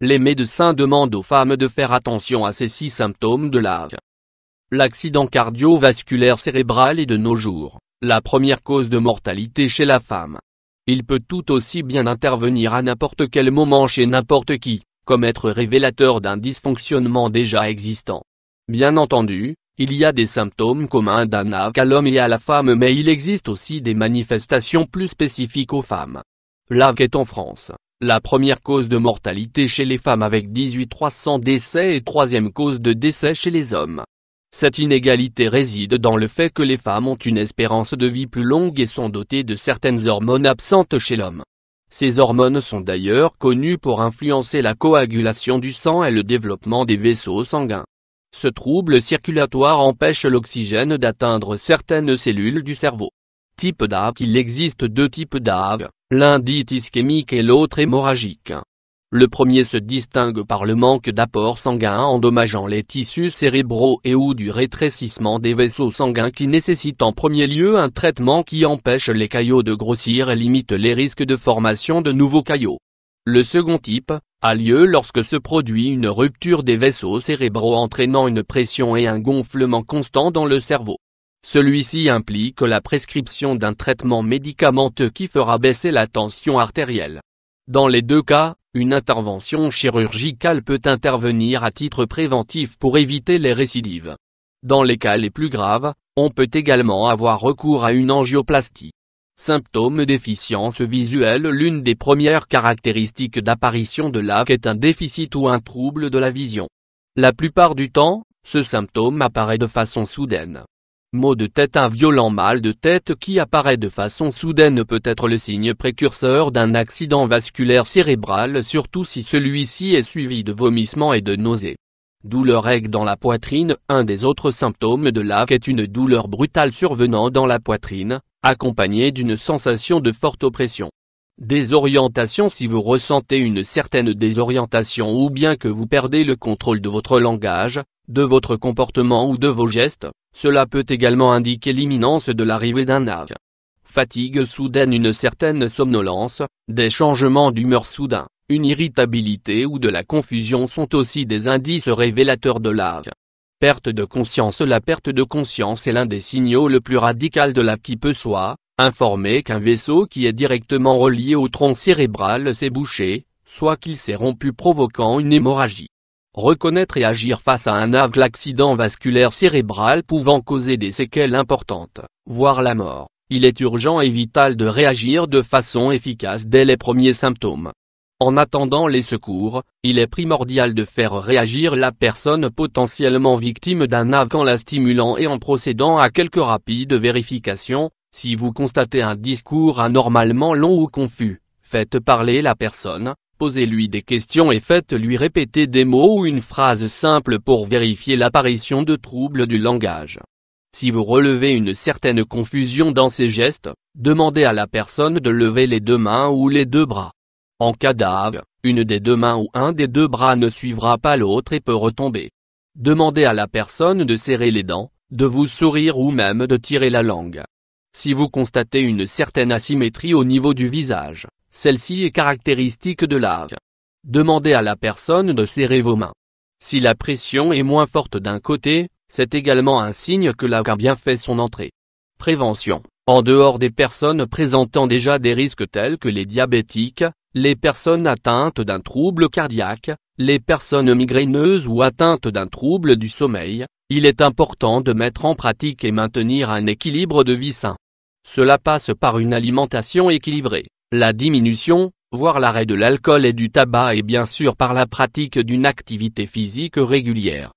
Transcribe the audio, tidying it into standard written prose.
les médecins demandent aux femmes de faire attention à ces 6 symptômes de l'AVC. L'accident cardiovasculaire cérébral est de nos jours la première cause de mortalité chez la femme. Il peut tout aussi bien intervenir à n'importe quel moment chez n'importe qui, comme être révélateur d'un dysfonctionnement déjà existant. Bien entendu, il y a des symptômes communs d'un AVC à l'homme et à la femme, mais il existe aussi des manifestations plus spécifiques aux femmes. L'AVC est en France la première cause de mortalité chez les femmes avec 18 300 décès et troisième cause de décès chez les hommes. Cette inégalité réside dans le fait que les femmes ont une espérance de vie plus longue et sont dotées de certaines hormones absentes chez l'homme. Ces hormones sont d'ailleurs connues pour influencer la coagulation du sang et le développement des vaisseaux sanguins. Ce trouble circulatoire empêche l'oxygène d'atteindre certaines cellules du cerveau. Type d'AVC. Il existe 2 types d'AVC, l'un dit ischémique et l'autre hémorragique. Le premier se distingue par le manque d'apport sanguin endommageant les tissus cérébraux et ou du rétrécissement des vaisseaux sanguins qui nécessite en premier lieu un traitement qui empêche les caillots de grossir et limite les risques de formation de nouveaux caillots. Le second type a lieu lorsque se produit une rupture des vaisseaux cérébraux entraînant une pression et un gonflement constant dans le cerveau. Celui-ci implique la prescription d'un traitement médicamenteux qui fera baisser la tension artérielle. Dans les 2 cas, une intervention chirurgicale peut intervenir à titre préventif pour éviter les récidives. Dans les cas les plus graves, on peut également avoir recours à une angioplastie. Symptômes: déficience visuelle. L'une des premières caractéristiques d'apparition de l'AVC est un déficit ou un trouble de la vision. La plupart du temps, ce symptôme apparaît de façon soudaine. Maux de tête. Un violent mal de tête qui apparaît de façon soudaine peut être le signe précurseur d'un accident vasculaire cérébral, surtout si celui-ci est suivi de vomissements et de nausées. Douleur aiguë dans la poitrine. Un des autres symptômes de l'AVC est une douleur brutale survenant dans la poitrine, accompagnée d'une sensation de forte oppression. Désorientation. Si vous ressentez une certaine désorientation ou bien que vous perdez le contrôle de votre langage, de votre comportement ou de vos gestes, cela peut également indiquer l'imminence de l'arrivée d'un AVC. Fatigue soudaine. Une certaine somnolence, des changements d'humeur soudains, une irritabilité ou de la confusion sont aussi des indices révélateurs de l'AVC. Perte de conscience. La perte de conscience est l'un des signaux le plus radical de l'AVC qui peut soit informer qu'un vaisseau qui est directement relié au tronc cérébral s'est bouché, soit qu'il s'est rompu provoquant une hémorragie. Reconnaître et agir face à un AVC. L'accident vasculaire cérébral pouvant causer des séquelles importantes, voire la mort, il est urgent et vital de réagir de façon efficace dès les premiers symptômes. En attendant les secours, il est primordial de faire réagir la personne potentiellement victime d'un AVC en la stimulant et en procédant à quelques rapides vérifications. Si vous constatez un discours anormalement long ou confus, faites parler la personne. Posez-lui des questions et faites-lui répéter des mots ou une phrase simple pour vérifier l'apparition de troubles du langage. Si vous relevez une certaine confusion dans ses gestes, demandez à la personne de lever les 2 mains ou les 2 bras. En cas d'AVC, une des 2 mains ou un des 2 bras ne suivra pas l'autre et peut retomber. Demandez à la personne de serrer les dents, de vous sourire ou même de tirer la langue. Si vous constatez une certaine asymétrie au niveau du visage, celle-ci est caractéristique de l'AVC. Demandez à la personne de serrer vos mains. Si la pression est moins forte d'un côté, c'est également un signe que l'AVC a bien fait son entrée. Prévention. En dehors des personnes présentant déjà des risques tels que les diabétiques, les personnes atteintes d'un trouble cardiaque, les personnes migraineuses ou atteintes d'un trouble du sommeil, il est important de mettre en pratique et maintenir un équilibre de vie sain. Cela passe par une alimentation équilibrée, la diminution, voire l'arrêt de l'alcool et du tabac et bien sûr par la pratique d'une activité physique régulière.